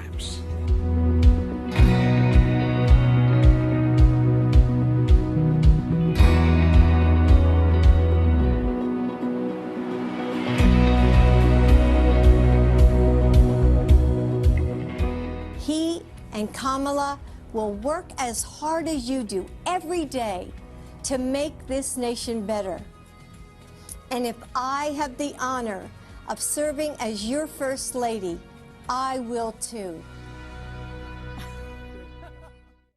times. He and Kamala will work as hard as you do every day to make this nation better. And if I have the honor of serving as your First Lady, I will too.